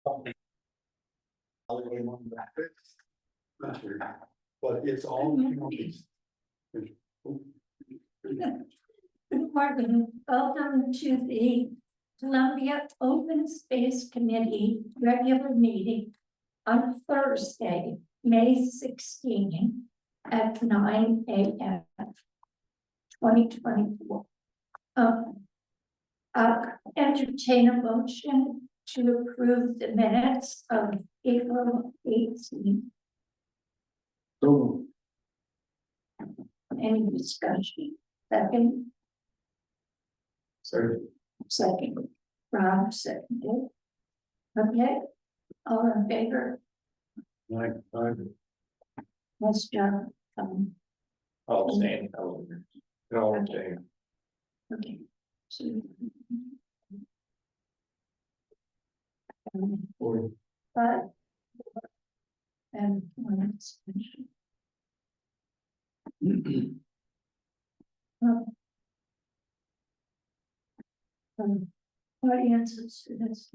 But it's all. Good morning, welcome to the Columbia Open Space Committee regular meeting on Thursday, May 16 at 9 a.m. 2024. Entertain a motion to approve the minutes of April 18. So, Any discussion? Second. sorry. Second, Rob seconded. Okay, all in favor, let's jump. I'll abstain. I'll abstain. Okay. So. But. And one extension. Audiences to this.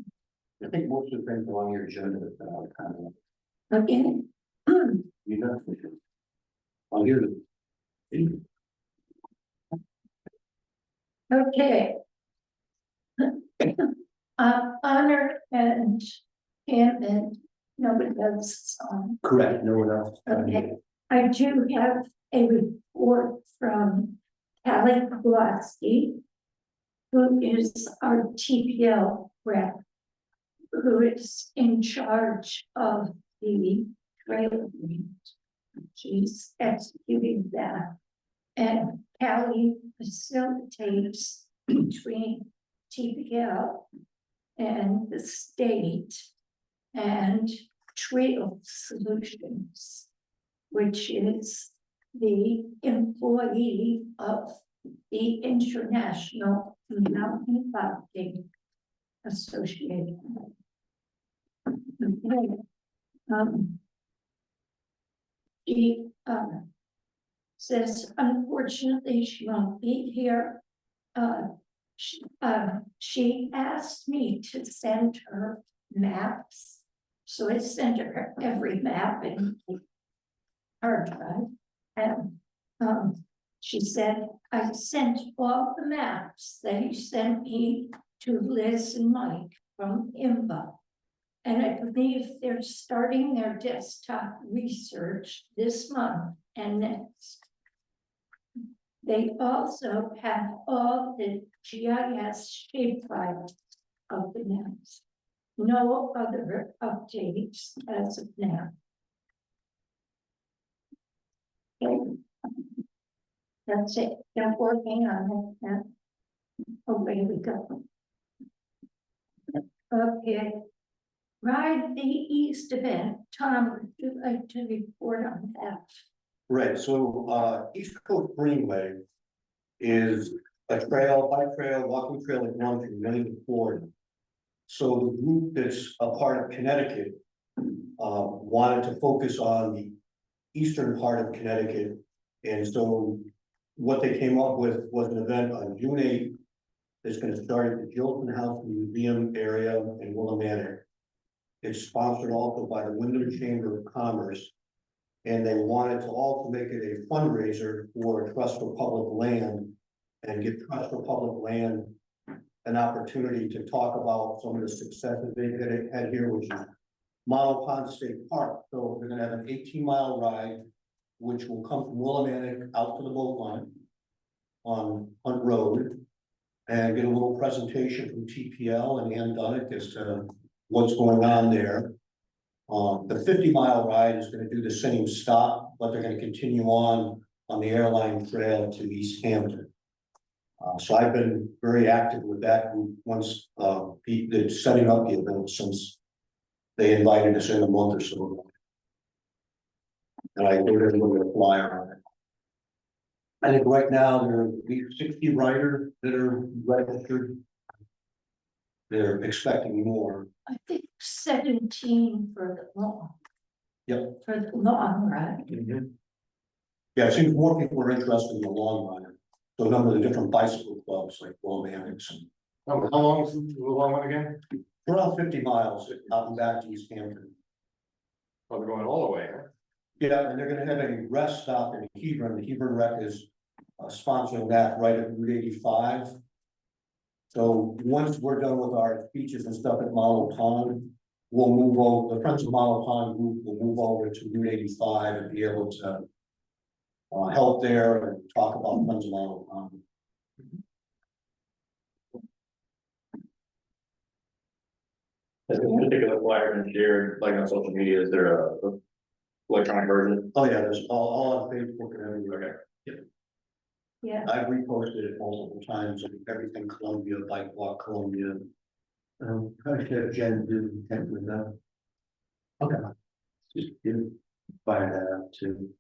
I think most of the things along your agenda that kind of, Okay. you know. I'll hear them. Okay. Honor and Hammond, nobody else. Correct, no one else. Okay, I do have a report from Callie Kowalski, who is our TPL rep, who is in charge of the trail agreement. She's executing that. And Callie facilitates between TPL and the state and Trail Solutions, which is the employee of the International Mountain Biking Association. Okay. She says, unfortunately, she won't be here. She asked me to send her maps. So I sent her every map in hard drive. And she said, I sent all the maps that you sent me to Liz and Mike from IMBA. And I believe they're starting their desktop research this month and next. They also have all the GIS shapefiles of the maps. No other updates as of now. Okay. That's it. They're working on it now. Away we go. Okay. Ride the East event. Tom, would you like to report on that? Right, so East Coast Greenway is a trail, bike trail, walking trail that runs from Maine to Florida. So the group that's a part of Connecticut wanted to focus on the eastern part of Connecticut. And so what they came up with was an event on June 8th. That's going to start at the Gilpin House Museum area in Willimantic. It's sponsored also by the Wyndham Chamber of Commerce. And they wanted to also make it a fundraiser for Trust for Public Land and give Trust for Public Land an opportunity to talk about some of the successes they had here, which is Model Pond State Park. So they're gonna have an 18-mile ride, which will come from Willimantic out to the boat line on Hunt Road and get a little presentation from TPL and Ann Dunnick as to what's going on there. The 50-mile ride is going to do the same stop, but they're going to continue on the airline trail to East Hampton. So I've been very active with that group once they're setting up the event since they invited us in a month or so ago. And I think there's a little bit of flyer on it. I think right now there are 60 riders that are registered. They're expecting more. I think 17 for the long. Yep. For the long ride. Yeah, it seems more people are interested in the long run. So a number of the different bicycle clubs like Willimantic and How long is the long one again? around 50 miles out and back to East Hampton. Well, they're going all the way, huh? Yeah, and they're gonna have a rest stop in Hebron. The Hebron Rec is sponsoring that right at Route 85. So once we're done with our speeches and stuff at Malo Pond, we'll move over, the Friends of Malo Pond group will move over to Route 85 and be able to help there and talk about Friends of Malo Pond. Is this particular flyer been shared, like on social media, is there a electronic version? Oh, yeah, there's all on Facebook and everywhere. Okay. Yeah, I've reposted it multiple times, and everything Columbia, Bike Walk Columbia. I should have Jen do the intent with that. Okay. Just fire that out too.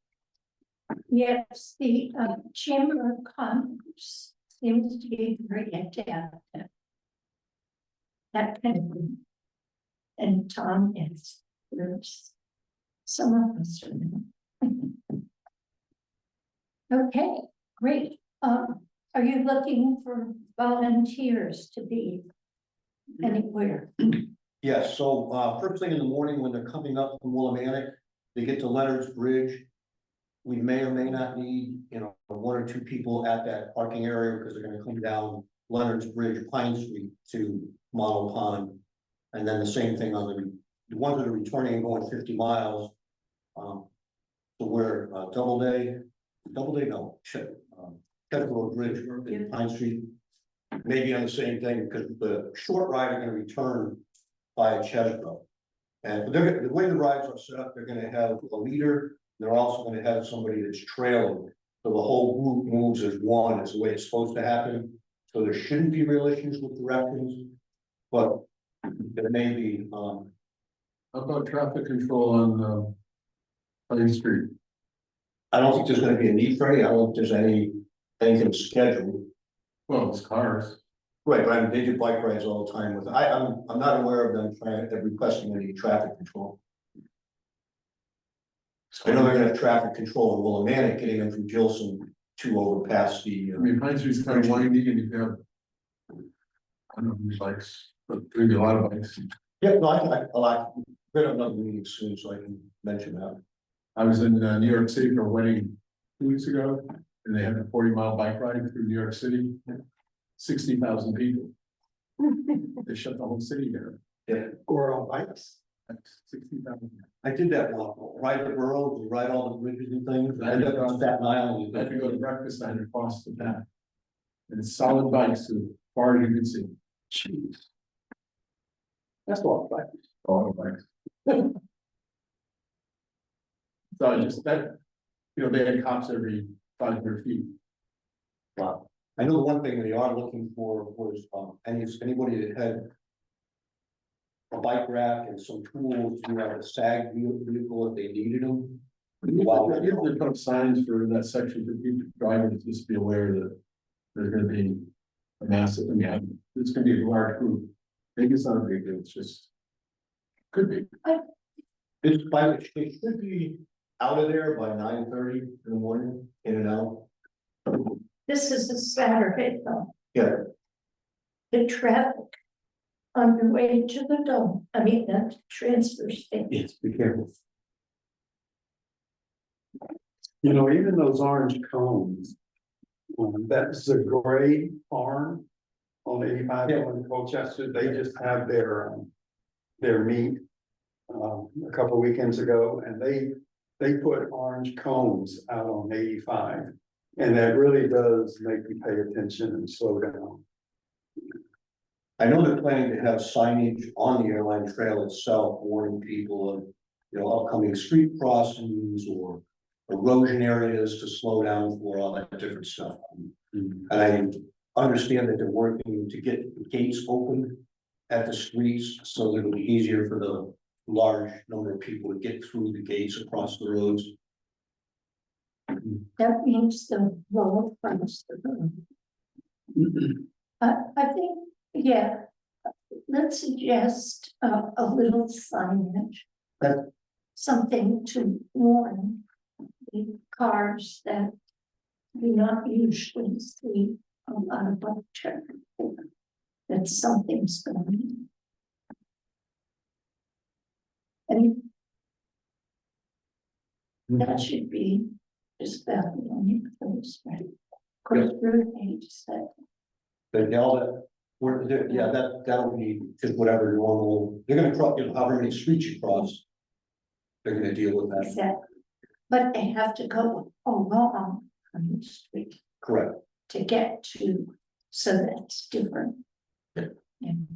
yes, the Chamber of Commerce seems to be very adept at that kind of thing. And Tom is, there's some of us are now. Okay, great. Are you looking for volunteers to be anywhere? Yes, so first thing in the morning when they're coming up from Willimantic, they get to Leonard's Bridge. We may or may not need, you know, one or two people at that parking area because they're gonna come down Leonard's Bridge, Pine Street to Model Pond. And then the same thing on the ones that are returning and going 50 miles. So we're Doubleday, no, Kettle Bridge in Pine Street. Maybe on the same thing because the short ride are gonna return via Chesbro. And they're, the way the rides are set up, they're gonna have a leader. They're also gonna have somebody that's trailing. So the whole group moves as one, is the way it's supposed to happen. So there shouldn't be real issues with directions, but there may be, How about traffic control on Pine Street? I don't think there's gonna be a need for any, I don't think there's anything scheduled. Well, it's cars. Right, but I mean, they do bike rides all the time with, I'm not aware of them trying, they're requesting any traffic control. I know they're gonna have traffic control in Willimantic, getting them from Gilson to over past the. I mean, Pine Street's kind of windy and you have, I don't know, these bikes, but maybe a lot of bikes. Yeah, no, I like, we're gonna have another meeting soon, so I can mention that. I was in New York City for a wedding 2 weeks ago, and they had a 40-mile bike ride through New York City. 60,000 people. They shut the whole city down. Yeah, Or on bikes. That's 60,000. I did that walk, ride the boroughs, ride all the bridges and things, I ended up on Staten Island. I had to go to breakfast, I had to cross the path. And it's solid bikes as far as you can see. Jeez. That's a lot of bikes. A lot of bikes. So I just that, you know, they had cops every 500 feet. Wow. I know the one thing they are looking for was, anybody that had a bike rack and some tools to have a SAG vehicle if they needed them. Wow, they usually put up signs for that section for people driving to just be aware that there's gonna be a massive, I mean, it's gonna be a large group. Maybe it's not a big deal, it's just. Could be. It's by, it should be out of there by 9:30 in the morning, in and out. This is a Saturday though. Yeah, The traffic on the way to the dome, the transfer station. yes, be careful. You know, even those orange cones. That's the gray farm on 85 in Colchester, they just have their meet. A couple weekends ago, and they put orange cones out on 85. And that really does make you pay attention and slow down. I know they're planning to have signage on the airline trail itself, warning people of, you know, upcoming street crossings or erosion areas to slow down for all that different stuff. And I understand that they're working to get the gates open at the streets, so that it'll be easier for the large number of people to get through the gates across the roads. That means the lower fronts. I think, yeah, let's suggest a little signage. Okay. Something to warn the cars that do not usually see a lot of bike traffic. That something's going on. And that should be just about the only place, right? Of course, Route 8 said, But all that, yeah, that'll be just whatever normal, they're gonna cross, however many streets you cross. They're gonna deal with that, exactly. But they have to go along on the street correct, to get to, so that's different. Yeah. And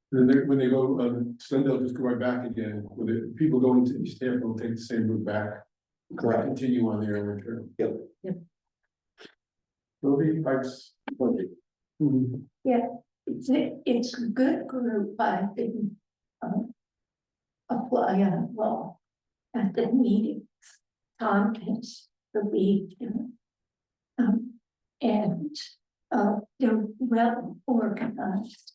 When they go, then they'll just go right back again, when the people going to East Hampton will take the same route back. correct. Continue on their return. Yep. Yep. Will be parts. it's a good group. I didn't apply on law at the meetings. Tom has the lead. And they're well organized.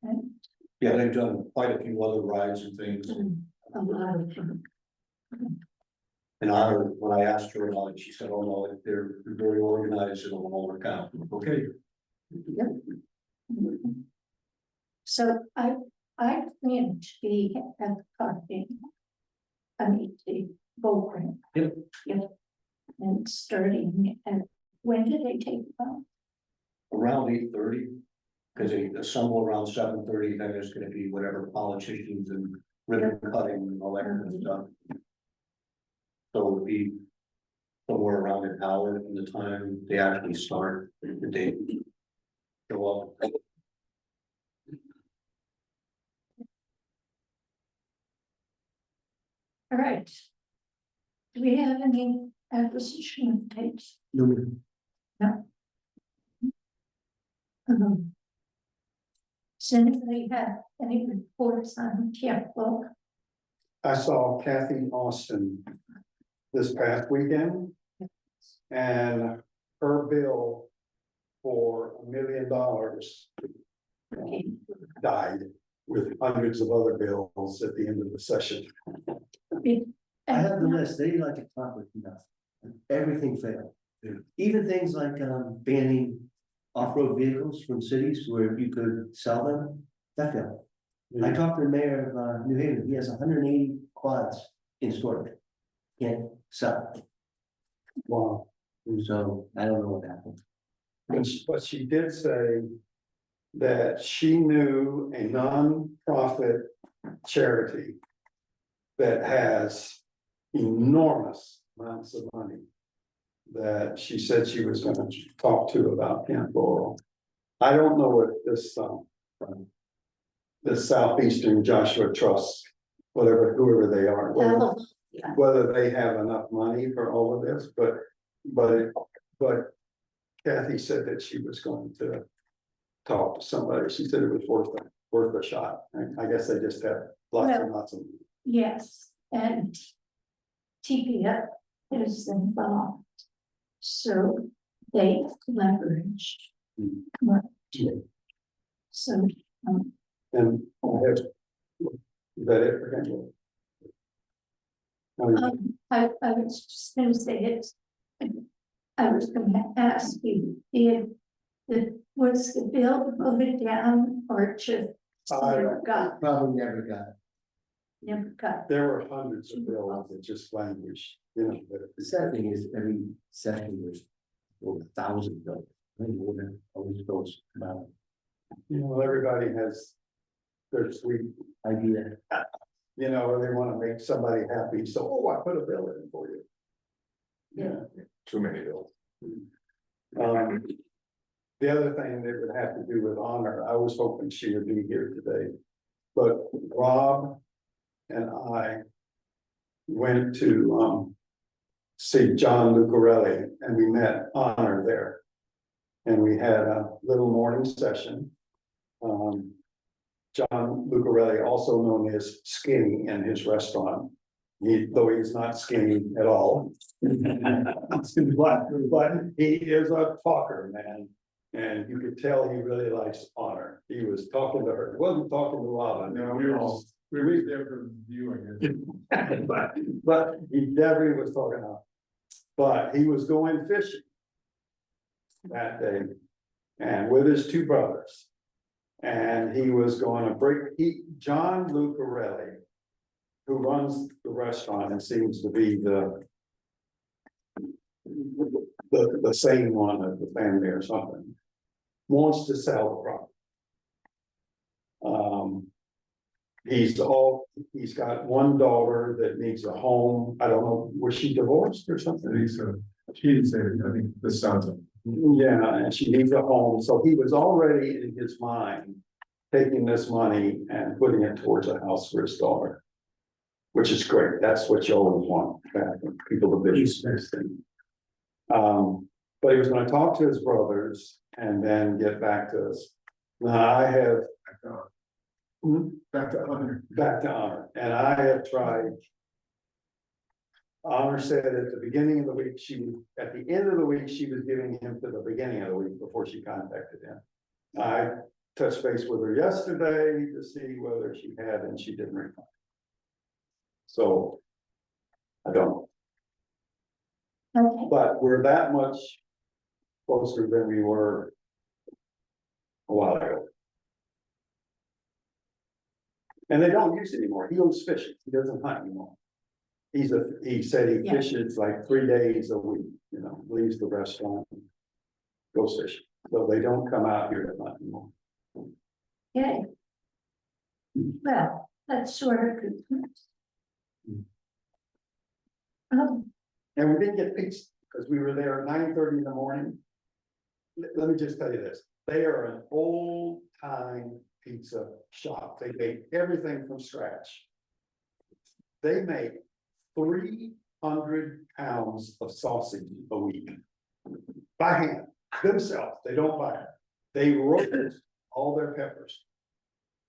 And Yeah, they've done quite a few other rides and things, a lot of them. and Honor, when I asked her about it, she said, oh no, they're very organized, it'll all work out, okay. So I plan to be at the parking. I mean, the boat ramp. Yep. Yep. And starting at, when did they take them? Around 8:30, because they assemble around 7:30, then there's gonna be whatever politicians and ribbon cutting and all that kind of stuff. So it'll be somewhere around an hour from the time they actually start, the day. Show up. All right. Do we have any acquisition of tapes? No. Does anybody have any reports on Tiapolo? I saw Kathy Austin this past weekend. And her bill for $1 million died with hundreds of other bills at the end of the session. I have the list, they like to accomplish enough, everything failed. Even things like banning off-road vehicles from cities where you could sell them, that failed. I talked to the mayor of New Haven, he has 180 quads in storage. Can't sell, Wow. so I don't know what happened. But she did say that she knew a nonprofit charity that has enormous amounts of money that she said she was gonna talk to about Camp Laurel. I don't know if this Southeastern Joshua Trust, whoever they are, whether they have enough money for all of this, but Kathy said that she was going to talk to somebody. She said it was worth a shot. I guess they just have lots and lots of. Yes, and TPF is involved. So they leverage. What to. So, And is that it for Kendall? I was just gonna say it's. I was gonna ask you, was the bill voted down or just never got, Probably never got it. never got? There were hundreds of bills that just languished, you know. The sad thing is, every session there's over 1,000 bills. Always goes about You know, everybody has their sweet, idea. you know, or they want to make somebody happy. So, oh, I put a bill in for you. Yeah. Too many bills. The other thing that would have to do with Honor, I was hoping she would be here today. But Rob and I went to see John Lucarelli and we met Honor there. And we had a little morning session. John Lucarelli, also known as Skinny in his restaurant. Though he's not skinny at all. But he is a talker, man. And you could tell he really likes Honor. He was talking to her, he wasn't talking to Robin. No, we were there for viewing it. But he definitely was talking to her. But he was going fishing that day and with his two brothers. And he was going to John Lucarelli, who runs the restaurant and seems to be the same one of the family or something, wants to sell the property. He's got one daughter that needs a home. I don't know, was she divorced or I something? think so. She didn't say it. I think this sounds like. Yeah, and she needs a home, so he was already in his mind taking this money and putting it towards a house for his daughter. Which is great, that's what you always want, people to business next thing. But he was gonna talk to his brothers and then get back to us. Now, I have. Back to Honor. Back to Honor, and I have tried. Honor said at the beginning of the week, at the end of the week, she was giving him to the beginning of the week before she contacted him. I touched base with her yesterday to see whether she had, and she didn't reply. So, I don't know, Okay, but we're that much closer than we were a while ago. And they don't use it anymore. He goes fishing. He doesn't hunt anymore. He said he Yeah. fishes like 3 days a week, leaves the restaurant. Goes fishing. So they don't come out here to hunt anymore. okay. Well, that's sort of good. And we didn't get pizza because we were there at 9:30 in the morning. Let me just tell you this, they are an old time pizza shop. They make everything from scratch. They make 300 pounds of sausage a week. By hand, themselves, they don't buy it. They roast all their peppers.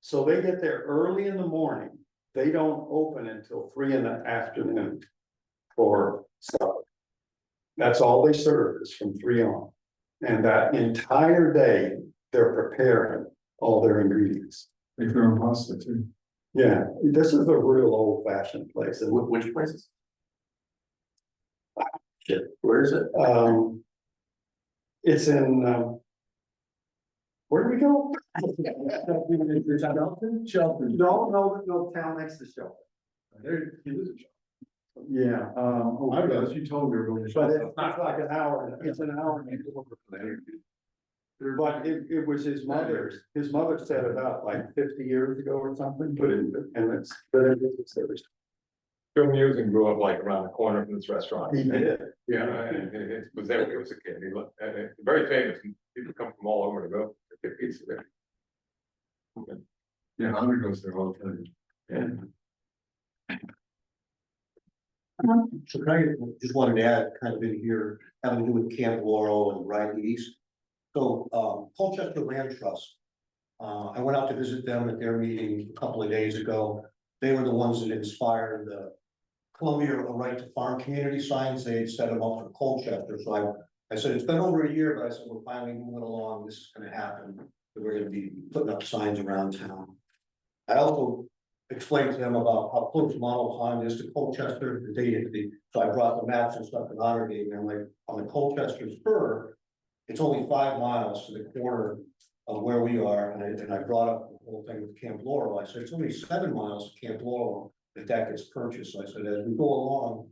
So they get there early in the morning. They don't open until 3 in the afternoon for supper. That's all they serve is from 3 on. And that entire day, they're preparing all their ingredients. Make their own pasta too. Yeah, this is a real old fashioned place. And Which places? shit, Where is it? it's in, where do we go? Shelton. No, town next to Shelton. There, he lives in Shelton. Yeah, I was, you told me we were going to but Shelton. it's not like an hour, it's an hour. But it was his mother set it up like 50 years ago or something, but it's service. Bill Musen grew up like around the corner from this restaurant. He did. Yeah, and it was there when he was a kid. He looked, very famous. People come from all over to go get pizza there. Yeah, Honor goes there all the time. Yeah. So can I just wanted to add kind of in here, having to do with Camp Laurel and Riley East. So, Colchester Land Trust. I went out to visit them at their meeting a couple of days ago. They were the ones that inspired the Columbia A Right to Farm community signs. They had set them up for Colchester. So I said, it's been over a year, but I said, we're finally moving along. This is gonna happen. We're gonna be putting up signs around town. I also explained to them about how close Model Pond is to Colchester. So I brought the maps and stuff in honor game, and I'm like, on the Colchester spur, it's only 5 miles to the corner of where we are, and I brought up the whole thing with Camp Laurel. I said, it's only 7 miles to Camp Laurel that gets purchased. I said, as we go along,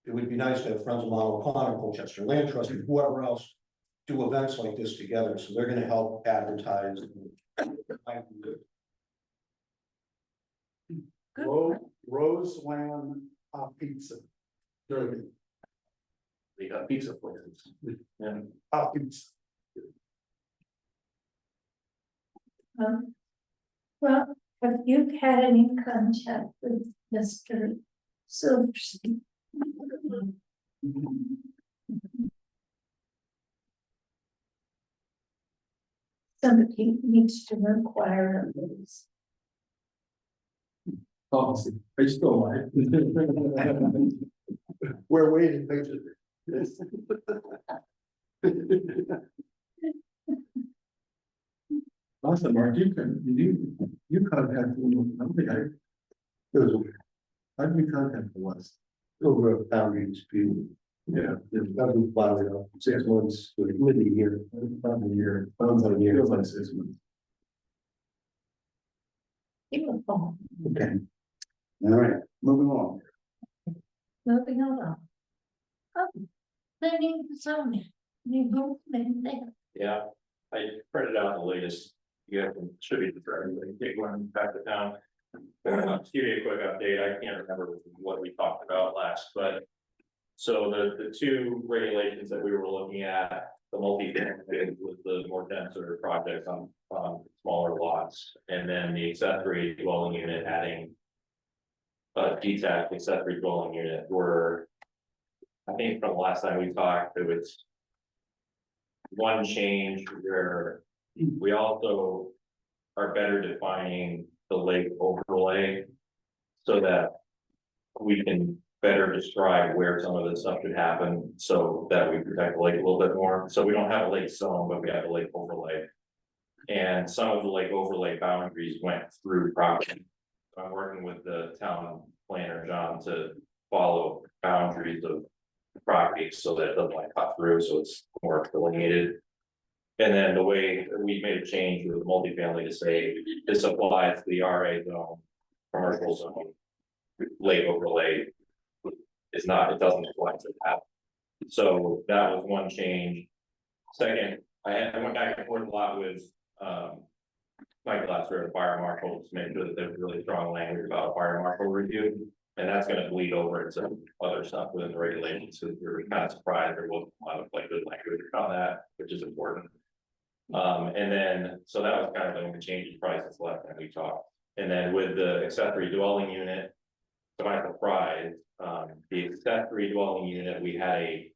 it would be nice to have Friends of Model Pond and Colchester Land Trust and whoever else do events like this together, so they're gonna help advertise. Roseland Pizza. Derby. They got pizza places. Yeah. Pizza. Well, have you had any contact with Mr. Silverstein? Somebody needs to inquire of this. Policy. I still alive. We're waiting patiently. Yes. Awesome, Mark, you contacted him, I don't think how did you contact the West? Over a boundary dispute. Yeah. That was about 6 months, maybe a year. About a year, feels like 6 months. Beautiful. Okay. All right, moving on. Moving on. Oh, planning and zoning, you both been there. Yeah, I printed out the latest, you guys can distribute it for everybody, take one back to town. Just give you a quick update, I can't remember what we talked about last, but. So the two regulations that we were looking at, the multi-family with the more denser projects on smaller lots. And then the accessory dwelling unit adding. A detached accessory dwelling unit were. I think from the last time we talked, there was. One change where we also are better defining the lake overlay. So that we can better describe where some of this stuff should happen, so that we protect the lake a little bit more. So we don't have a lake zone, but we have a lake overlay. And some of the lake overlay boundaries went through property. So I'm working with the town planner, John, to follow boundaries of property so that it doesn't like cut through, so it's more delineated. And then the way that we made a change with multifamily to say this applies to the RA zone, commercial zone, lake overlay. It's not, it doesn't apply to that. So that was one change. Second, I went back and forth a lot with Mike Glasser, the fire marshal, to make sure that there's really strong language about fire marshal review. And that's gonna bleed over into other stuff within the regulations, so we were kind of surprised there wasn't a lot of like good language on that, which is important. And then, so that was kind of the only change in prices left that we talked. And then with the accessory dwelling unit, to my surprise, the accessory dwelling unit, we had a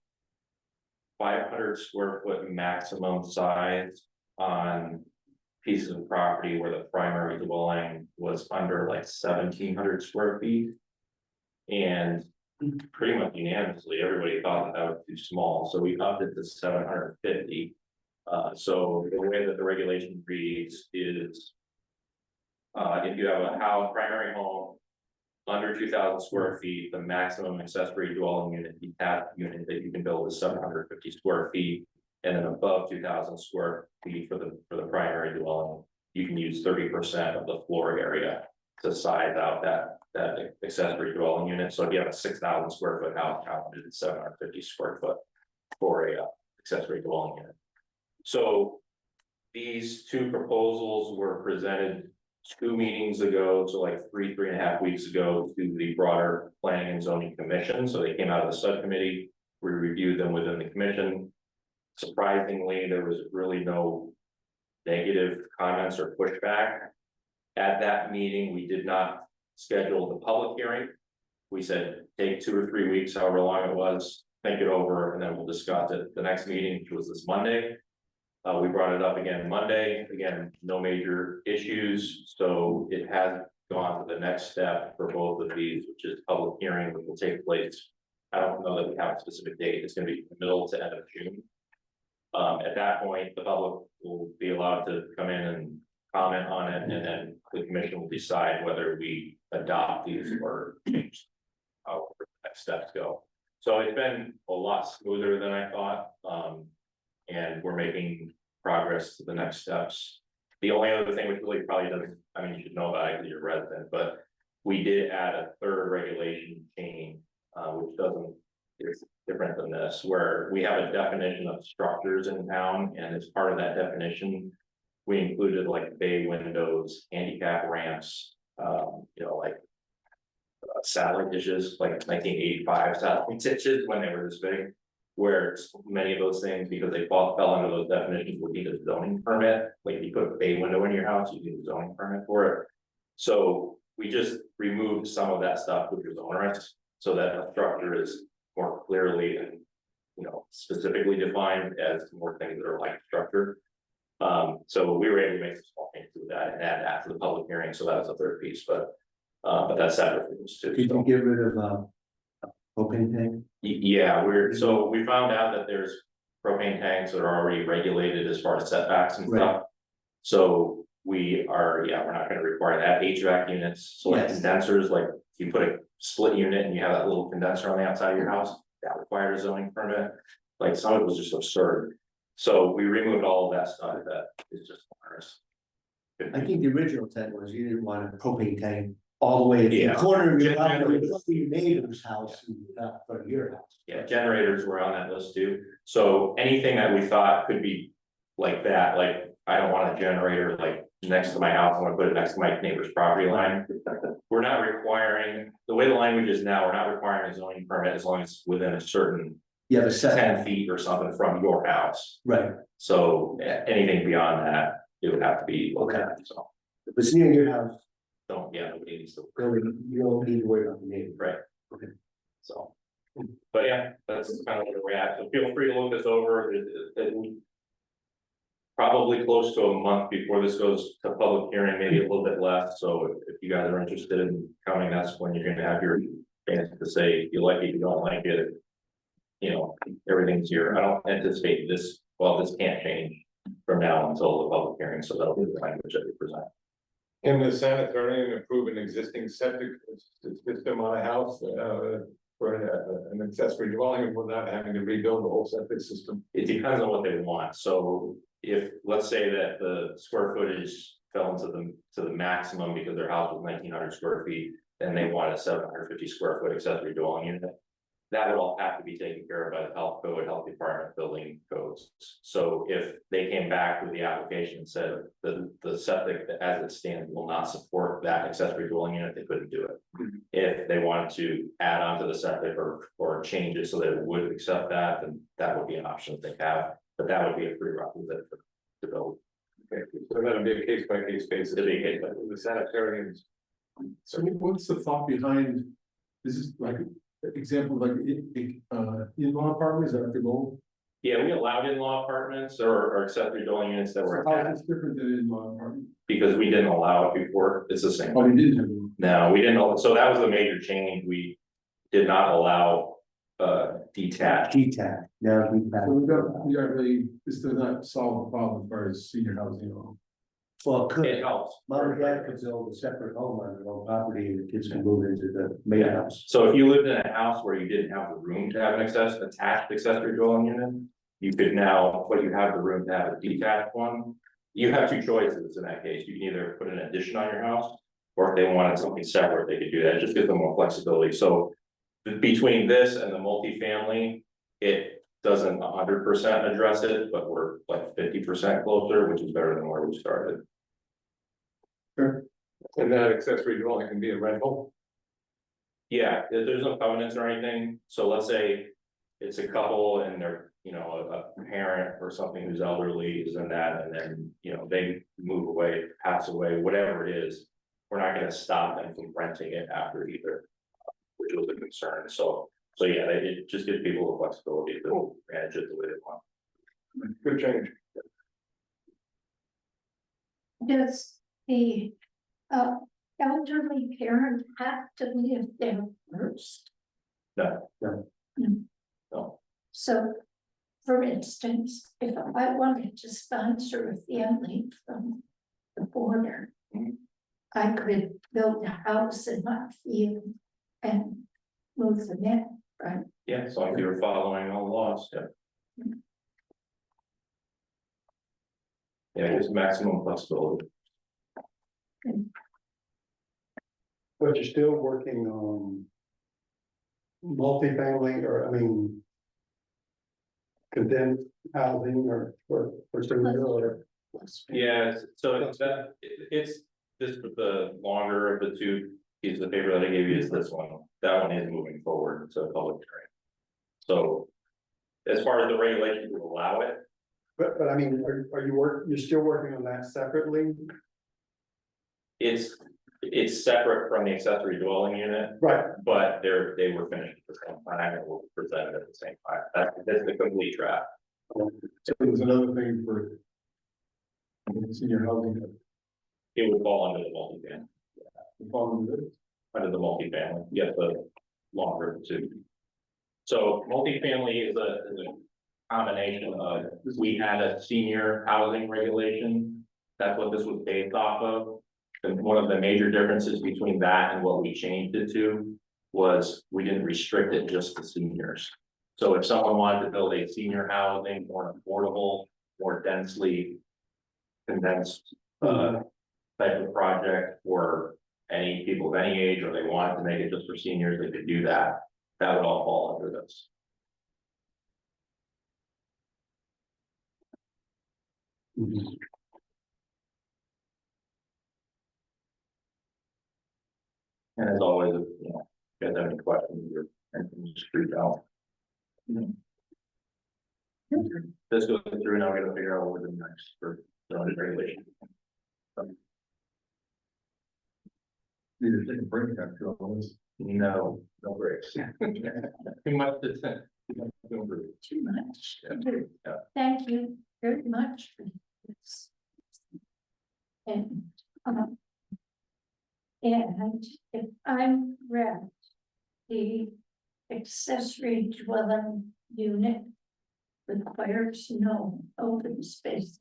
500 square foot maximum size on pieces of property where the primary dwelling was under like 1,700 square feet. And pretty much unanimously, everybody thought that that was too small, so we upped it to 750. So the way that the regulation reads is, if you have a house, primary home, under 2,000 square feet, the maximum accessory dwelling unit, detached unit that you can build is 750 square feet. And then above 2,000 square feet for the primary dwelling, you can use 30% of the floor area to size out that accessory dwelling unit. So if you have a 6,000 square foot house, counted at 750 square foot for a accessory dwelling unit. So these two proposals were presented 2 meetings ago, so like three and a half weeks ago, to the broader planning and zoning commission. So they came out of the subcommittee. We reviewed them within the commission. Surprisingly, there was really no negative comments or pushback. At that meeting, we did not schedule the public hearing. We said, take 2 or 3 weeks, however long it was, think it over, and then we'll discuss it. The next meeting, which was this Monday. We brought it up again Monday, again, no major issues, so it has gone to the next step for both of these, which is public hearing, which will take place. I don't know that we have a specific date, it's gonna be middle to end of June. At that point, the public will be allowed to come in and comment on it, and then the commission will decide whether we adopt these or change how the next steps go. So it's been a lot smoother than I thought, and we're making progress to the next steps. The only other thing, which really probably doesn't, I mean, you should know about it because you're a resident, but we did add a third regulation change, which doesn't, it's different than this, where we have a definition of structures in town, and as part of that definition, we included like bay windows, handicap ramps, you know, like satellite dishes, like 1985 satellite dishes when they were this big. Where many of those things, because they fell under those definitions, would need a zoning permit. Like if you put a bay window in your house, you need a zoning permit for it. So we just removed some of that stuff, which was onerous, so that the structure is more clearly and, you know, specifically defined as more things that are like structure. So we were able to make some small changes to that and add that to the public hearing. So that was the third piece, but that's separate from this too. Did you get rid of propane tank? Yeah, so we found out that there's propane tanks that are already regulated as far as setbacks and Right. stuff. So we are, we're not gonna require that. HVAC units, so like Yes. condensers, like if you put a split unit and you have that little condenser on the outside of your house, that requires a zoning permit. Like some of it was just absurd. So we removed all of that stuff that is just onerous. I think the original intent was you didn't want a propane tank all the way at the Yeah. corner of your Gen- property, generators. your neighbor's house, and not in front of your house. Yeah, generators were on that list too. So anything that we thought could be like that, like, I don't want a generator like next to my house, I want to put it next to my neighbor's property line. We're not requiring, the way the language is now, we're not requiring a zoning permit as long as it's within a certain You have a set, 10 feet or something from your house. right, So anything beyond that, it would have to be looked at, so, if it's near your house, nobody needs to, you don't need to worry about the neighbor. right? Okay. So, but yeah, that's kind of where we're at, so feel free to look this over, probably close to a month before this goes to public hearing, maybe a little bit less, so if you guys are interested in coming, that's when you're gonna have your chance to say you like it, you don't like it. You know, everything's here, I don't anticipate this, well, this can't change from now until the public hearing, so that'll be the language that we present. Can the sanitarian approve an existing septic system on a house, for an accessory dwelling without having to rebuild the whole septic system? It depends on what they want, so if, let's say that the square footage fell into the maximum because their house was 1,900 square feet. Then they want a 750 square foot accessory dwelling unit. That would all have to be taken care of by the health code, health department, building codes. So if they came back with the application and said the septic as it stands will not support that accessory dwelling unit, they couldn't do it. If they wanted to add on to the septic or change it so that it would accept that, then that would be an option that they have, but that would be a prerequisite to build. Okay, so that'll be a case by case basis. It'll be a case by case. The sanitarians. So what's the thought behind, this is like, example, like, in-law apartments, is that the goal? Yeah, we allowed in-law apartments or accessory dwelling units that were How attached is this different than in-law apartment? because we didn't allow it before. It's the same. Oh, we didn't have one. No, we didn't, so that was the major change. We did not allow detached. G-TAC, now So we got really, this does not solve the problem as far as senior housing at all. well, it could, It helps. mom and dad could build a separate home on their own property, and the kids can move into the main house. So if you lived in a house where you didn't have the room to have an attached accessory dwelling unit, you could now, but you have the room to have a detached one. You have two choices in that case. You can either put an addition on your house, or if they wanted something separate, they could do that. It just gives them more flexibility. So between this and the multifamily, it doesn't 100% address it, but we're like 50% closer, which is better than where we started. And that accessory dwelling can be a rental. Yeah, there's no covenants or anything, so let's say it's a couple and they're, you know, a parent or something who's elderly is in that, and then, you know, they move away, pass away, whatever it is. We're not gonna stop them from renting it after either, which was a concern, so yeah, it just gives people the flexibility to manage it the way they want. Good change. Does the elderly parent have to live there first? No. No. No, So, for instance, if I wanted to sponsor a family from the border, I could build a house in my field and move them in, right? yeah, so long as you're following all the laws, yeah. Yeah, just maximum flexibility. But you're still working on multifamily, or, I mean, condemned housing or single, or, Yeah, so it's that, it's this, the longer of the two pieces of paper that I gave you is this one. That one is moving forward to public hearing. So as far as the regulations will allow it, but I mean, are you're still working on that separately? it's separate from the accessory dwelling unit, Right, but they were finished at the same time and will present it at the same time. That's the complete draft. So there's another thing for senior housing, It would fall under the multifamily, that under the multifamily, yes, the longer of the two. So multifamily is a combination of, we had a senior housing regulation. That's what this was based off of. And one of the major differences between that and what we changed it to was we didn't restrict it just to seniors. So if someone wanted to build a senior housing, more affordable, more densely condensed type of project, or any people of any age, or they wanted to make it just for seniors, they could do that. That would all fall under this. And as always, you know, if you guys have any questions, or anything, just reach out. This goes through, now we're gonna figure out what we're doing next for zoning regulation. Need to take a break after all this. No, no breaks. Too much to say. Too much. Yeah. Thank you very much for this. And if I'm correct, the accessory dwelling unit requires no open space.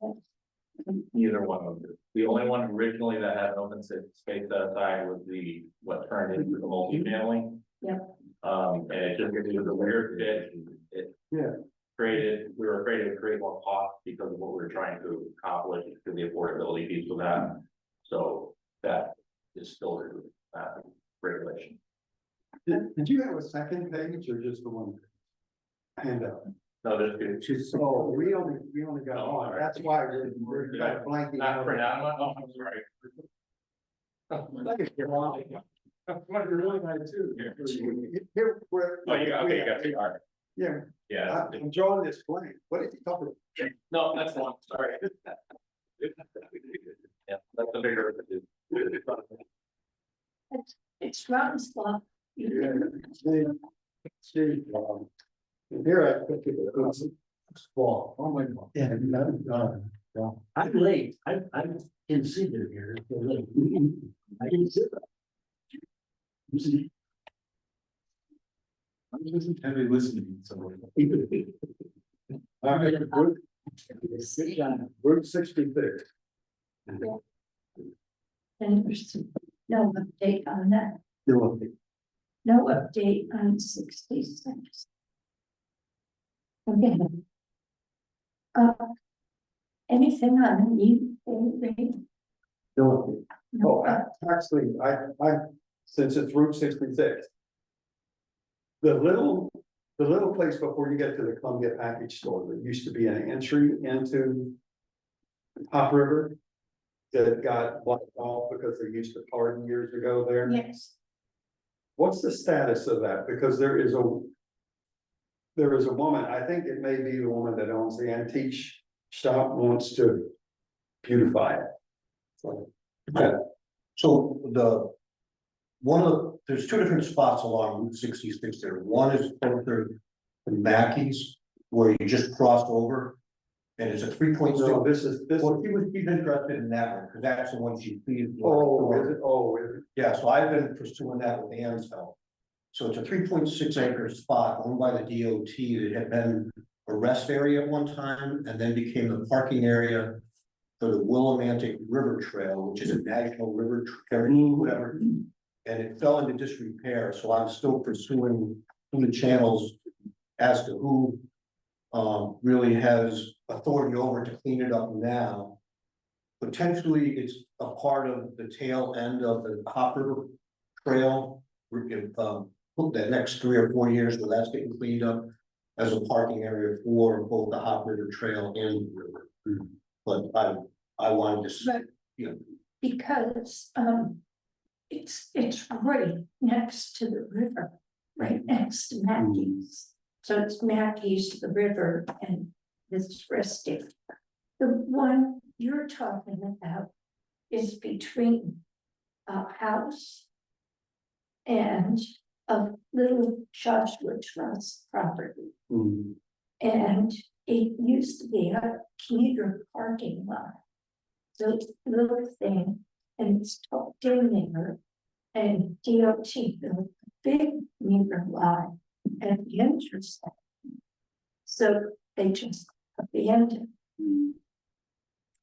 Neither one of them. The only one originally that had an open space outside was what turned into the multifamily. Yep. And it just, it was a weird fit. We were afraid it would create more cost because of what we were trying to accomplish, to the affordability piece of that. So that is still regulation. Did you have a second page or just the one handout? No, there's two. Oh, we only got Oh, one, that's why we're kind of blanking Not out. for now, oh, I'm sorry. What you're really nice too. Here, Oh, you got, okay, you got, all right. Yeah, Yeah, I'm drawing this blank, what did you talk about? no, that's the one, sorry. Yeah, that's the bigger. It's Ron's law. Yeah, see, here I put it, small, oh my God. Yeah, I'm late, I'm considered here, so late. I didn't sit. I wasn't heavy listening, so. All right, Route 66. And there's no update on that, No, no update on 66. Okay. Anything on you? no. Oh, actually, I, since it's Route 66. The little place before you get to the Columbia Package Store, there used to be an entry into Hop River that got blocked off because they used to pardon years ago there. Yes, What's the status of that? Because there is a woman, I think it may be the woman that owns the antique shop, wants to beautify it. So there's two different spots along Route 66 there. One is closer to Mackey's, where you just cross over. And it's a 3.6. So this is. Well, she's interested in that one, because that's the one she pleaded. Oh, is it? Oh, is it? Yeah, so I've been pursuing that with Ann's help. So it's a 3.6 acre spot owned by the DOT that had been a rest area at one time, and then became the parking area for the Willimantic River Trail, which is a national river, whatever. And it fell into disrepair, so I'm still pursuing through the channels as to who really has authority over to clean it up now. Potentially, it's a part of the tail end of the Hop River Trail. The next 3 or 4 years where that's getting cleaned up as a parking area for both the Hop River Trail and the river. But I wanted to, but because it's right next to the river, right next to Mackey's. So it's Mackey's, the river, and this rest area. The one you're talking about is between a house and a little Joshua Trust property. And it used to be a commuter parking lot. So it's a little thing, and it's tucked in there. And DOT built a big meter line at the entrance. So they just abandoned.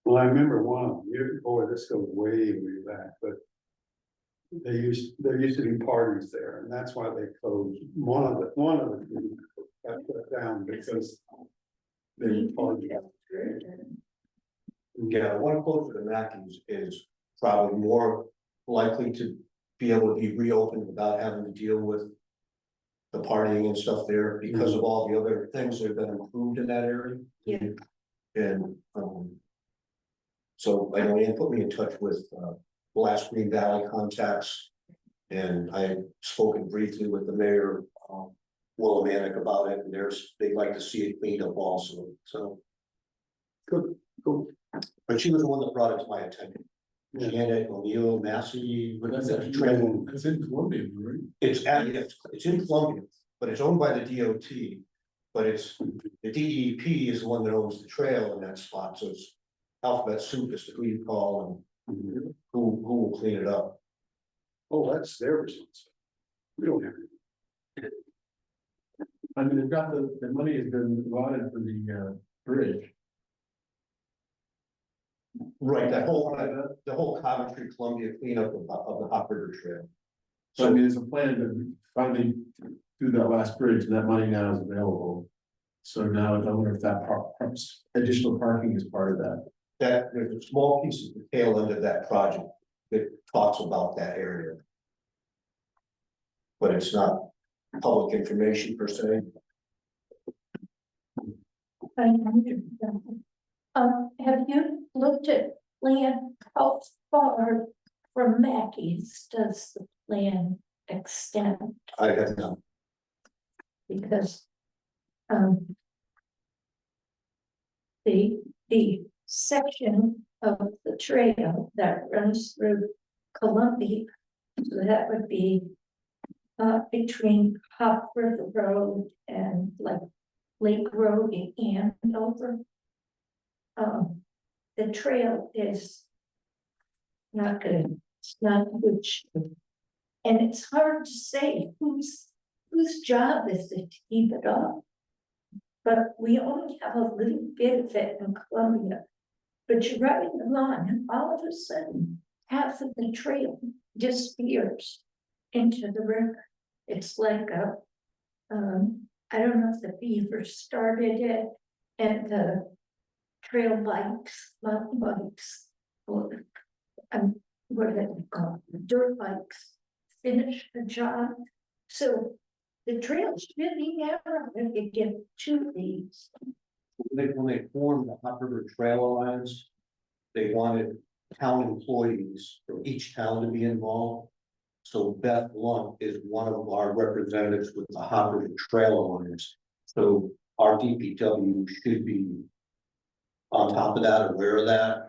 Well, I remember one of them, boy, this goes way back, but. There used to be parties there, and that's why they closed. One of the got put down because. They were partying. yeah, the one closer to Mackey's is probably more likely to be able to be reopened without having to deal with the partying and stuff there because of all the other things that have been improved in that area. Yeah. And, so I know Ann put me in touch with, Blast Green Valley contacts. And I had spoken briefly with the mayor, Willimantic about it, and they'd like to see it cleaned up also, so. Good, cool. But she was the one that brought it to my attention. Janet O'Neill, Massey, But that's actually, Trent. that's in Columbia, right? It's in Columbia, but it's owned by the DOT. But it's, the DEP is the one that owns the trail in that spot, so it's alphabet soup as to who you call and who will clean it up. Oh, that's their responsibility. We don't have. I mean, they've got the money has been allotted for the bridge. Right, the whole Coventry Columbia cleanup of the Hop River Trail. So I mean, there's a plan to finally do that last bridge, and that money now is available. So now I wonder if that additional parking is part of that. That, there's a small piece of the tail end of that project that talks about that area. But it's not public information per se. Have you looked at plan, how far from Mackey's does the plan extend? I have not. Because, the section of the trail that runs through Columbia, so that would be between Hop River Road and like Lake Road in Andover. The trail is not good, it's not good shape. And it's hard to say whose job is it to keep it up. But we only have a little bit of it in Columbia. But you're riding along and all of a sudden, half of the trail disappears into the river. It's like I don't know if the Beaver started it and the trail bikes, mountain bikes, or what are they called? Dirt bikes finish the job. So the trail's really narrow if you get to these. When they formed the Hop River Trail Alliance, they wanted town employees from each town to be involved. So Beth Lunt is one of our representatives with the Hop River Trail Alliance. So our DPW should be on top of that, aware of that.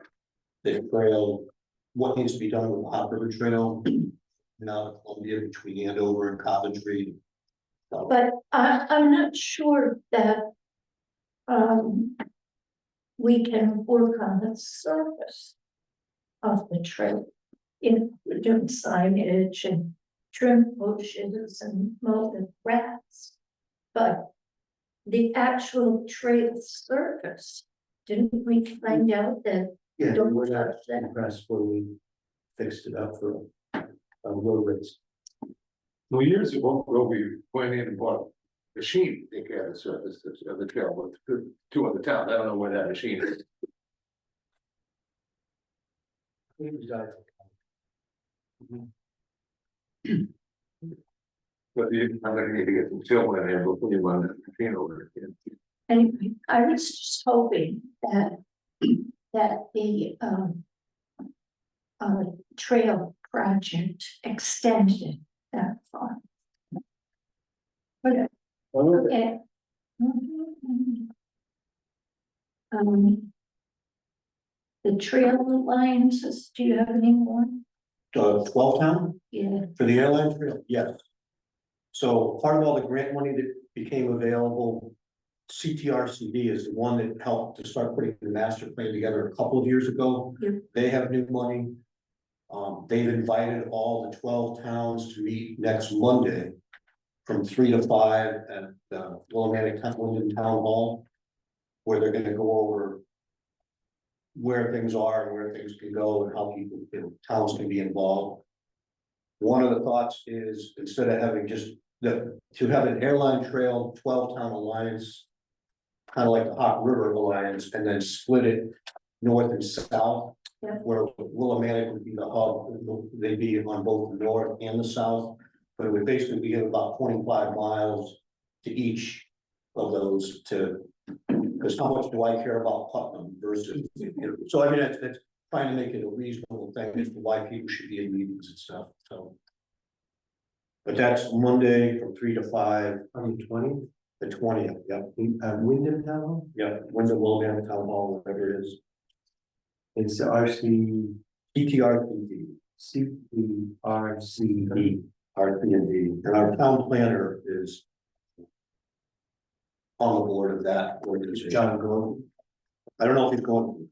The trail, what needs to be done with the Hop River Trail, now Columbia between Andover and Coventry. So, But I'm not sure that we can work on the surface of the trail. In doing signage and trim bushes and mow the grass. But the actual trail surface, didn't we find out that? Yeah, Don't we're not touch that. impressed when we fixed it up for road race. Well, years ago, we went in and bought a machine to take care of the surface of the trail with two other towns. I don't know where that machine is. But I'm gonna need to get some fill in there before you run that machine over again. Anyway, I was just hoping that, that the, trail project extended that far. But, okay. The trail alliances, do you have any more? 12 town? Yeah, For the airline trail, yes. So part of all the grant money that became available, CTRCD is the one that helped to start putting the master plan together a couple of years ago. Yep. They have new money. They've invited all the 12 towns to meet next Monday from 3 to 5 at the Willimantic Linden Town Hall, where they're gonna go over where things are and where things can go and how people, towns can be involved. One of the thoughts is, instead of having just to have an airline trail 12-town alliance, kind of like the Hop River Alliance, and then split it north and south, Yeah. Where Willimantic would be the hub, they'd be on both the north and the south. But it would basically be about 25 miles to each of those to, because how much do I care about Putnam versus, you know, so I mean, that's trying to make it a reasonable thing as to why people should be in meetings and stuff, so. But that's Monday from 3 to 5, On the 20th, the 20th, yeah, Wyndham Town Hall, yeah, Wyndham Willimantic Town Hall, whatever it is. it's RC, TTRPD, CPRCD. RPD, and our town planner is on the board of that organization. John Gold. I don't know if he's going.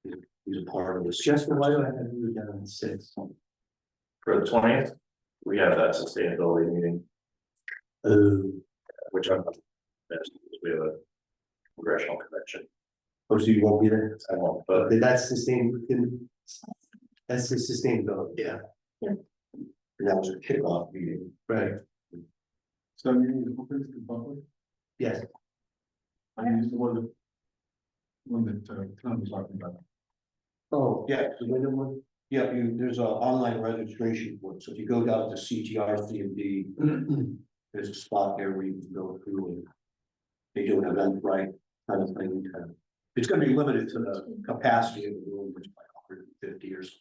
He's a part of this. Just why do I have you down at 6? For the 20th, we have that sustainability meeting, which I'm, we have a congressional convention. Oh, so you won't be there? I won't, but That's that's the sustainability, Yeah. Yeah. And that was a kickoff meeting. right, So you need to open to the public, yes. and use the one that, Tom was talking about. Oh, yeah, the Wyndham one? Yeah, there's an online registration for it, so if you go down to CTRCMD, there's a spot there where you can go through and they do an Eventbrite kind of thing. It's gonna be limited to the capacity of the room, which is like 150 or something.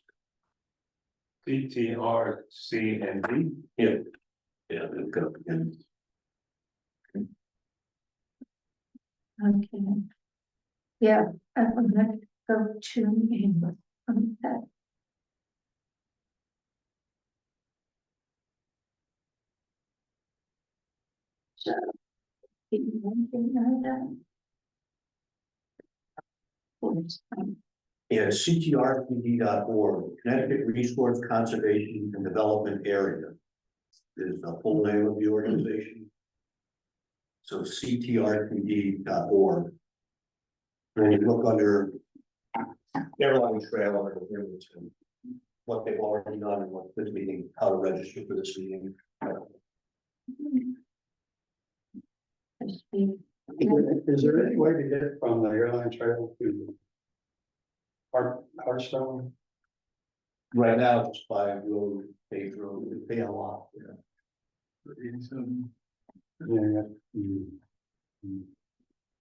CTRCND. Yeah. Yeah, they're gonna begin. Okay. Yeah, I'm gonna go to that. So. One thing I done. Yeah, CTRPD.org, Connecticut Resource Conservation and Development Area is the full name of the organization. So CTRPD.org. And you look under airline trail under Irvington, what they've already done and what this meeting, how to register for this meeting. Is there any way to get from the airline trail to Hearthstone? Right now, it's by road, paved road, they pay a lot, yeah. Yeah.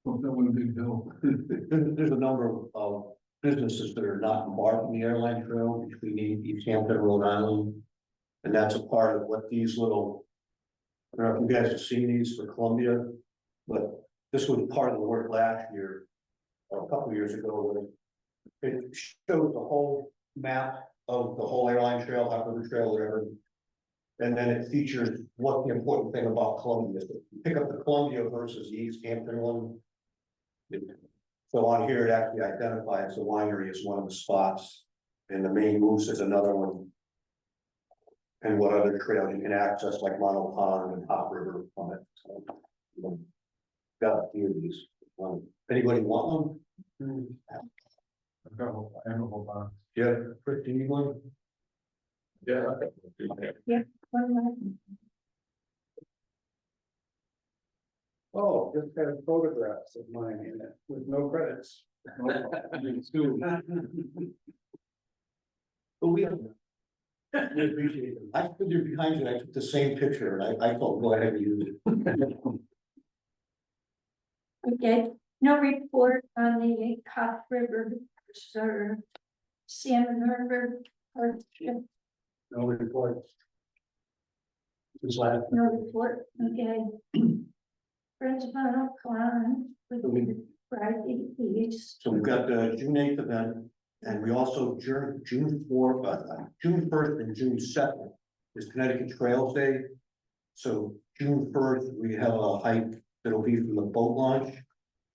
Well, that would be big deal. There's a number of businesses that are not embarked on the airline trail between East Hampton and Rhode Island. And that's a part of what these little, I don't know if you guys have seen these for Columbia, but this was part of the work last year, or a couple of years ago, where it shows the whole map of the whole airline trail, Upper River Trail, whatever. And then it features what the important thing about Columbia is. Pick up the Columbia versus the East Hampton one. So on here, it actually identifies the winery as one of the spots, and the main moose is another one. And what other trails you can access, like Mono Pond and Hot River from it. So, got a few of these. Anybody want one? I have a whole box. Yeah, Chris, do you need one? Yeah. Oh, just had photographs of mine in it with no credits. But we have. We appreciate it. I stood there behind you, I took the same picture, and I thought, go ahead and use it. Okay, no report on the Hot River Reserve. Salmon River Hardship, No reports. Just last. no report, okay. Friends of Mount Klein, with Friday East. So we've got the June 8th event, and we also June 4th, June 1st and June 2nd is Connecticut Trails Day. So June 1st, we have a hike that'll be from the boat launch,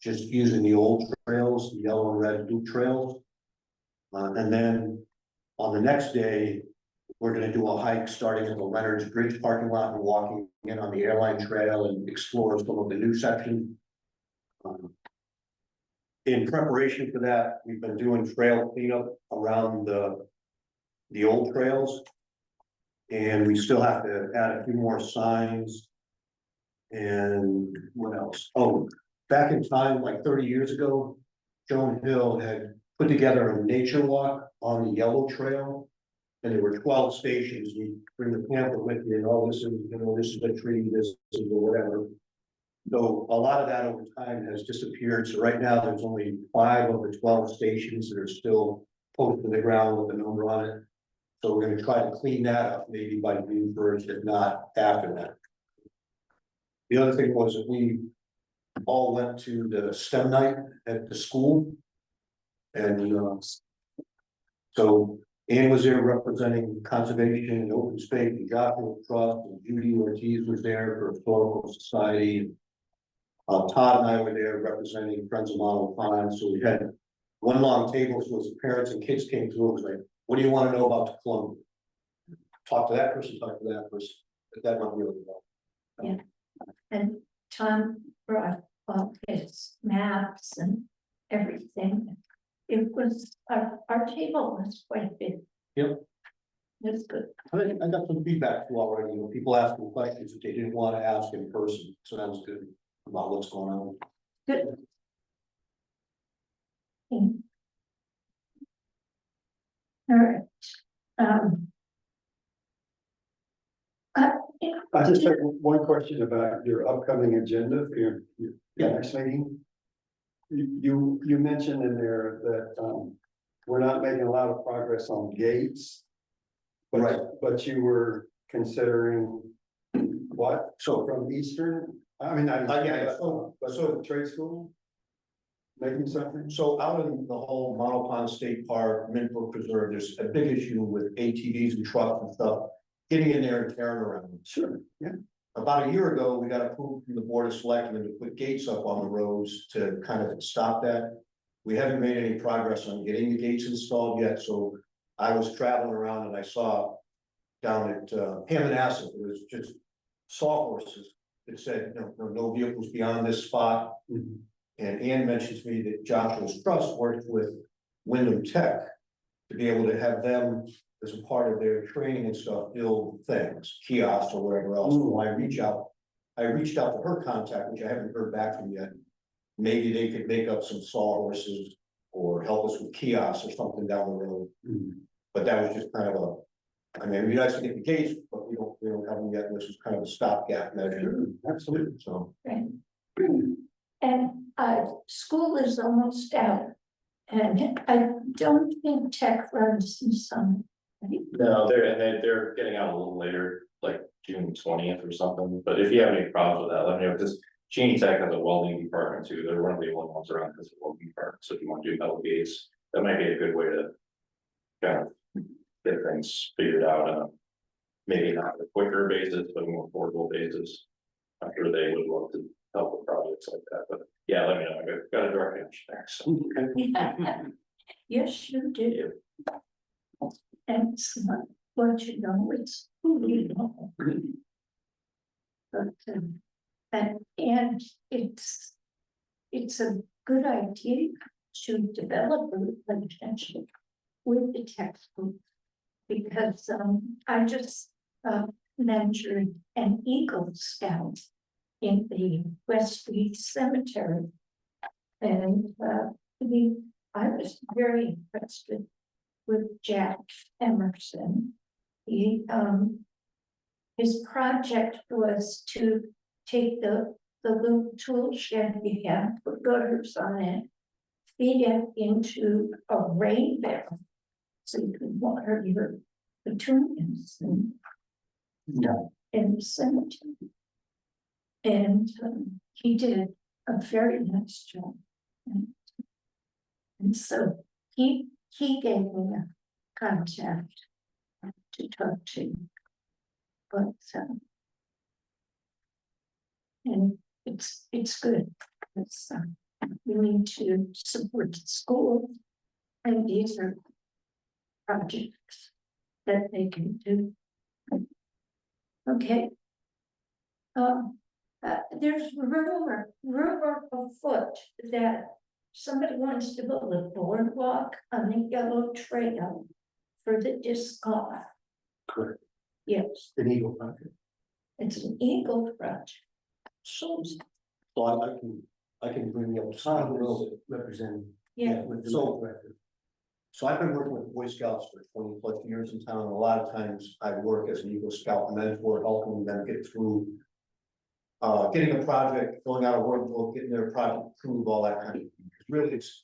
just using the old trails, the yellow and red loop trails. And then on the next day, we're gonna do a hike starting at the Leonard's Bridge parking lot and walking in on the airline trail and explore some of the new section. In preparation for that, we've been doing trail cleanup around the old trails. And we still have to add a few more signs. And what else? Oh, back in time, like 30 years ago, Joan Hill had put together a nature walk on the yellow trail. And there were 12 stations, you bring the pamphlet with you, and oh, this is, this is a tree, this is whatever. Though a lot of that over time has disappeared, so right now there's only 5 of the 12 stations that are still posted to the ground with a number on it. So we're gonna try to clean that up maybe by June 1st, if not after that. The other thing was that we all went to the STEM night at the school. And so Ann was there representing conservation and open space, and Joshua Trust, and Judy Ortiz was there for Historical Society. Todd and I were there representing Friends of Model Pond, so we had one long table, so as the parents and kids came through, it was like, what do you want to know about the Columbia? Talk to that person, talk to that person, but that went really well. And Tom brought all his maps and everything. It was, our table was quite big. Yep. That's good. I got some feedback too already, people asking questions that they didn't want to ask in person, so that was good about what's going on. Good. All right. I just have one question about your upcoming agenda for your next meeting. You mentioned in there that, we're not making a lot of progress on gates. Right. But you were considering what? So, From Eastern, I mean, yeah, so trade school? Making something? so out in the whole Model Pond State Park, Mint-Brook Preserve, there's a big issue with ATVs and trucks and stuff. Getting in there and tearing around. Sure, yeah. About a year ago, we got approved from the Board of Selectmen to put gates up on the roads to kind of stop that. We haven't made any progress on getting the gates installed yet, so I was traveling around and I saw down at Hammonasset, it was just sawhorses. It said, no vehicles beyond this spot. Mhm. And Ann mentioned to me that Joshua's Trust worked with Wyndham Tech to be able to have them as a part of their training and stuff, build things, kiosks or whatever else. So I reached out to her contact, which I haven't heard back from yet. Maybe they could make up some sawhorses or help us with kiosks or something down the road. Mhm. But that was just kind of I mean, we like to get the gates, but we don't have them yet. This is kind of a stopgap measure. Sure, absolutely. So, Right. And school is almost out. And I don't think tech runs in summer. Right? No, they're getting out a little later, like June 20th or something, but if you have any problems with that, let me know, because Genie Tech has a welding department too, they're one of the only ones around this welding department, so if you want to do metal gates, that might be a good way to kind of get things figured out on a, maybe not a quicker basis, but a more affordable basis. I'm sure they would love to help with projects like that, but yeah, let me know, I got a direct connection there, so. Yes, you do. And it's not what you know, it's who you know. But, and it's a good idea to develop a relationship with the textbook. Because, I just, mentored an Eagle Scout in the Westmead Cemetery. And, I was very impressed with Jack Emerson. His project was to take the little tool shed he had, put gutters on it, feed it into a rain barrel, so you could water your petunias and in the cemetery. And he did a very nice job. And so he gave me a contact to talk to. But and it's good. It's we need to support the school, and these are projects that they can do. Okay. There's rumor afoot that somebody wants to build a boardwalk on the Yellow Trail for the disc golf. correct. Yes, An Eagle project. it's an Eagle project. So I can bring you up to a little bit. Representing. Yeah, With the So- record. So I've been working with Boy Scouts for 20+ years in town. A lot of times I work as an Eagle Scout mentor, helping them get through. Getting a project, filling out a workbook, getting their project approved, all that kind of thing. Really, it's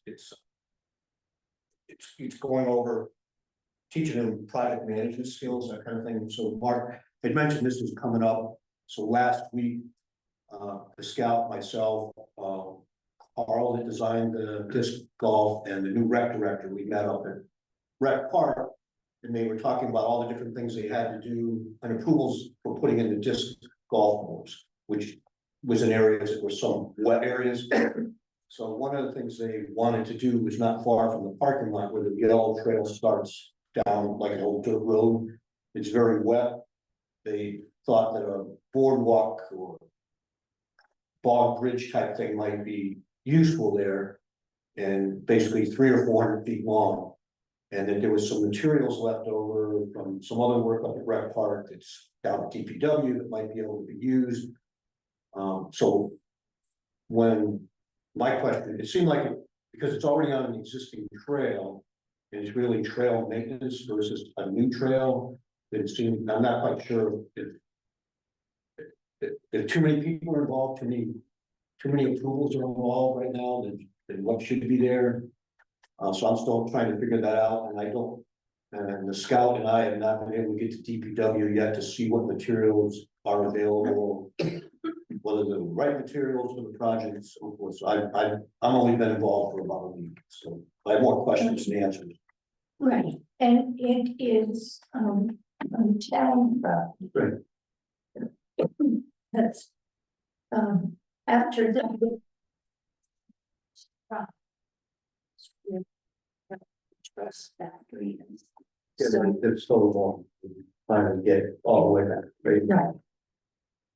going over. Teaching them project management skills, that kind of thing. So Mark had mentioned this was coming up. So last week, the scout, myself, Carl had designed the disc golf and the new rec director, we met up at Rec Park. And they were talking about all the different things they had to do and approvals for putting in the disc golf course, which was in areas that were some wet areas. So one of the things they wanted to do was not far from the parking lot where the yellow trail starts down like an old dirt road. It's very wet. They thought that a boardwalk or bog bridge type thing might be useful there. And basically 300 or 400 feet long. And that there was some materials left over from some other work up at Rec Park that's down at DPW that might be able to be used. So when my question, it seemed like because it's already on an existing trail, and it's really trail maintenance versus a new trail. It seemed, I'm not quite sure if too many people are involved, too many approvals are involved right now, then what should be there. So I'm still trying to figure that out, and the scout and I have not been able to get to DPW yet to see what materials are available. Whether the right materials for the project and so forth. So I'm only been involved for about a week, so I have more questions than answers. Right, and it is, on town property. Right. That's, after the. Trust factory. So, It's so long, finally get all the way back, right? right,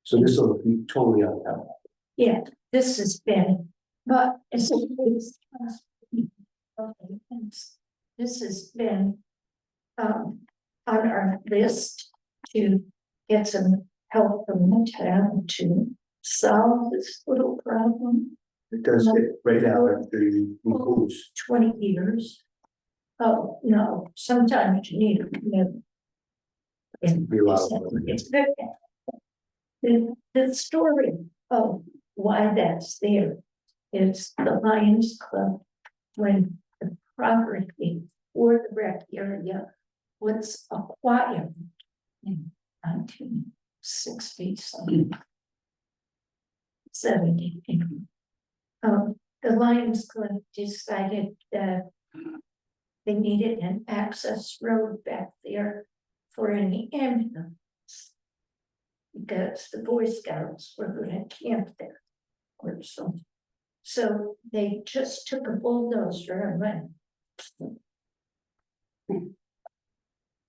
So this will be totally on top. yeah, this has been, but it's. Okay, thanks. This has been, on our list to get some help from the town to solve this little problem. It does fit right now after you moves. 20 years. Oh, no, sometimes you need a commitment. Be a lot of money. It's very. The story of why that's there is the Lions Club, when the property for the rec area was acquired in 1960 something. 70. The Lions Club decided that they needed an access road back there for an ambulance. Because the Boy Scouts were going to camp there or something. So they just took a bulldozer and went.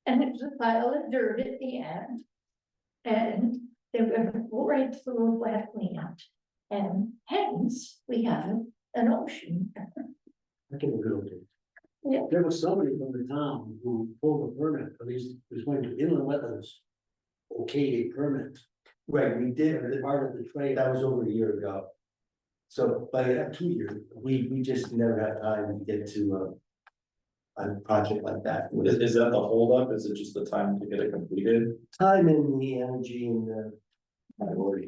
And it was a pile of dirt at the end. And they were right through a wetland. And hence we have an ocean. I can agree with you. Yeah. There was somebody from the town who pulled a permit, at least was going to inland wetlands. Okay, a permit. Right, we did, As part of the trade. that was over a year ago. So, but 2 years, we just never had time to get to a project like that. Is that the holdup? Is it just the time to get it completed? Time and the energy and the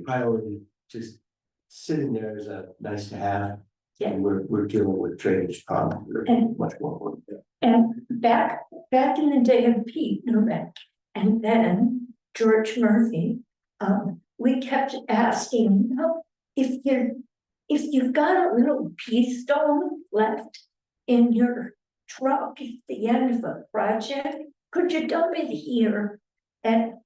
priority, just sitting there is a nice to have. Yeah. And we're dealing with drainage problems, that are And- much more work. And back in the day of Pete Nurek, and then George Murphy, we kept asking, if you've got a little pea stone left in your truck at the end of a project, could you dump it here? And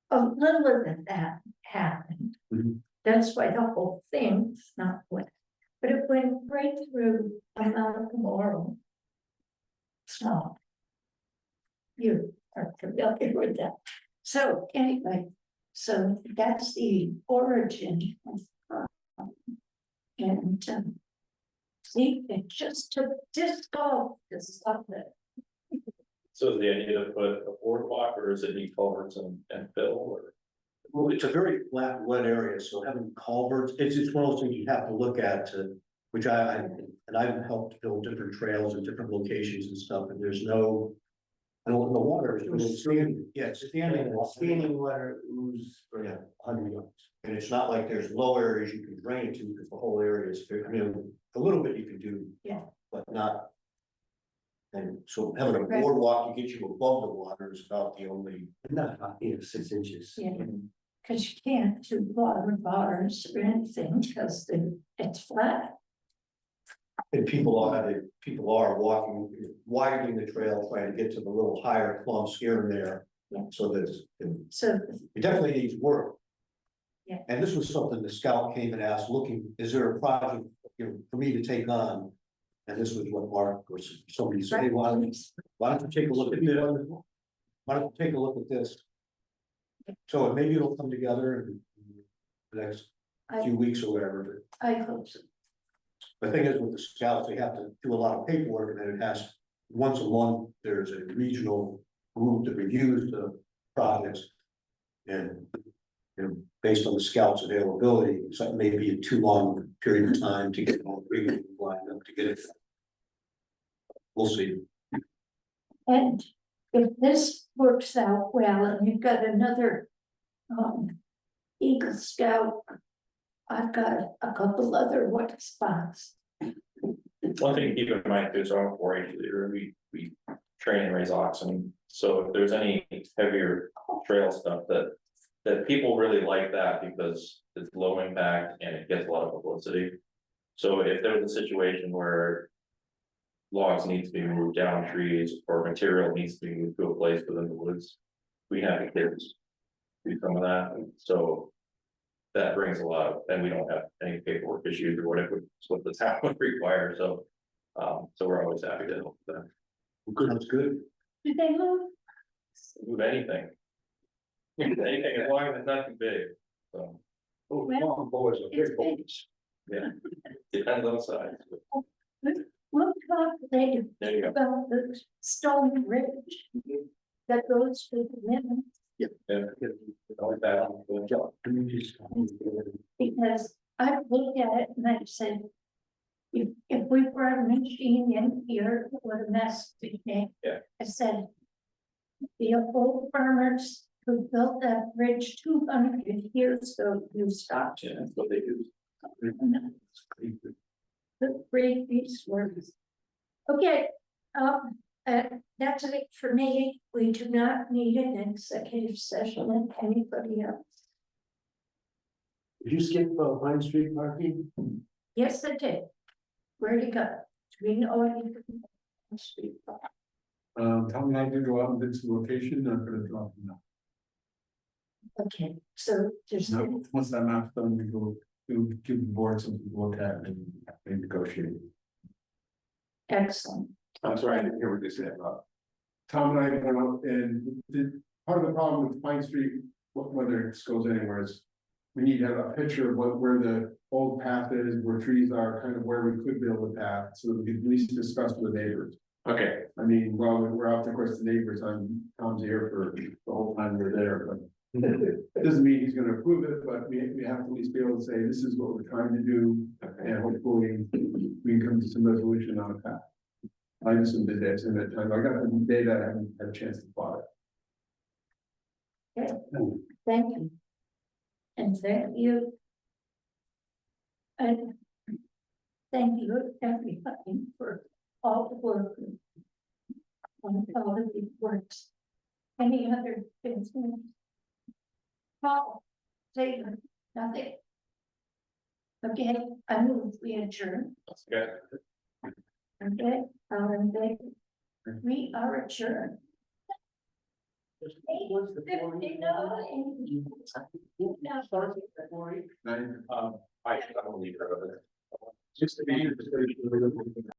a little of that happened. Mhm. That's why the whole thing's not wet, but it went right through a lot of moral. Small. You are familiar with that. So anyway, so that's the origin of and see, it just took disc golf to stop it. So is the idea to put a boardwalk or is it need culverts and fill or? Well, it's a very flat, wet area, so having culverts, it's one of those things you have to look at to Which and I've helped build different trails in different locations and stuff, and there's no. I don't, the water is really standing, yeah, it's standing, Standing water ooze for yeah, 100 yards. and it's not like there's low areas you can drain to, because the whole area is, I mean, a little bit you can do. Yeah. But not. And so having a boardwalk to get you above the water is about the only. Not, 6 inches. Yeah, cause you can't do water bars or anything, because it's flat. And people are walking, widening the trail, trying to get to the little higher clumps here and there. Yeah. So that So, it definitely needs work. Yeah. And this was something the scout came and asked, looking, is there a project, for me to take on? And this was what Mark or somebody said, hey, why don't you take a look at this? Why don't you take a look at this? So maybe it'll come together in the next few weeks or whatever, but. I hope so. The thing is with the scouts, they have to do a lot of paperwork, and then it has, once a month, there's a regional group that reviews the projects. And, based on the scouts' availability, so it may be a too long period of time to get all three of them lined up to get it. We'll see. And if this works out well, and you've got another, Eagle Scout, I've got a couple other white spots. One thing to keep in mind too, so I'm a 4-H leader, we train and raise oxen, so if there's any heavier trail stuff that people really like that because it's low impact and it gets a lot of publicity. So if there's a situation where logs need to be moved down trees or material needs to be moved to a place within the woods, we have the kids do some of that, and so that brings a lot of, and we don't have any paperwork issues or whatever, it's what the town would require, so. So we're always happy to help them Sounds good. Do they move? move anything. Anything, as long as it's not too big, so, Oh, Well, come on, boys, a It's big big. boys. yeah. Depends on the size. We'll talk later There you go. about the stone bridge that goes to the limit, Yeah. Always that on the job. because I looked at it and I said, if we brought a machine in here, it would have messed with me. Yeah. I said, the old farmers who built that bridge 200 years ago, you stopped. Yeah, that's what they do. The great resource. Okay, that's it for me. We do not need an executive session. And anybody else? Did you skip Pine Street parking? Yes, I did. Where'd it go? Do we know anything? Tom and I did go out and did some location, I'm gonna drop them now. Okay, so there's, Now, once that map's done, we go, we'll give the board something to look at and negotiate. excellent. I'm sorry, I didn't hear what you said, Rob. Tom and I went out and part of the problem with Pine Street, whether it goes anywhere is. We need to have a picture of where the old path is, where trees are, kind of where we could build a path, so that we could at least discuss with neighbors. Okay, I mean, while we're out, of course, the neighbors, Tom's here for the whole time we're there, but. It doesn't mean he's gonna approve it, but we have to at least be able to say, this is what we're trying to do, and hopefully we can come to some resolution on a path. I just did that in that time, I got the data, I haven't had a chance to plot it. Thank you. And thank you. And thank you, everybody, for all the work on all of these works. Any other business? Paul, say nothing. Okay, I move we adjourn. That's good. Okay, we are adjourned. 8:59. I don't leave her over there. Just to be.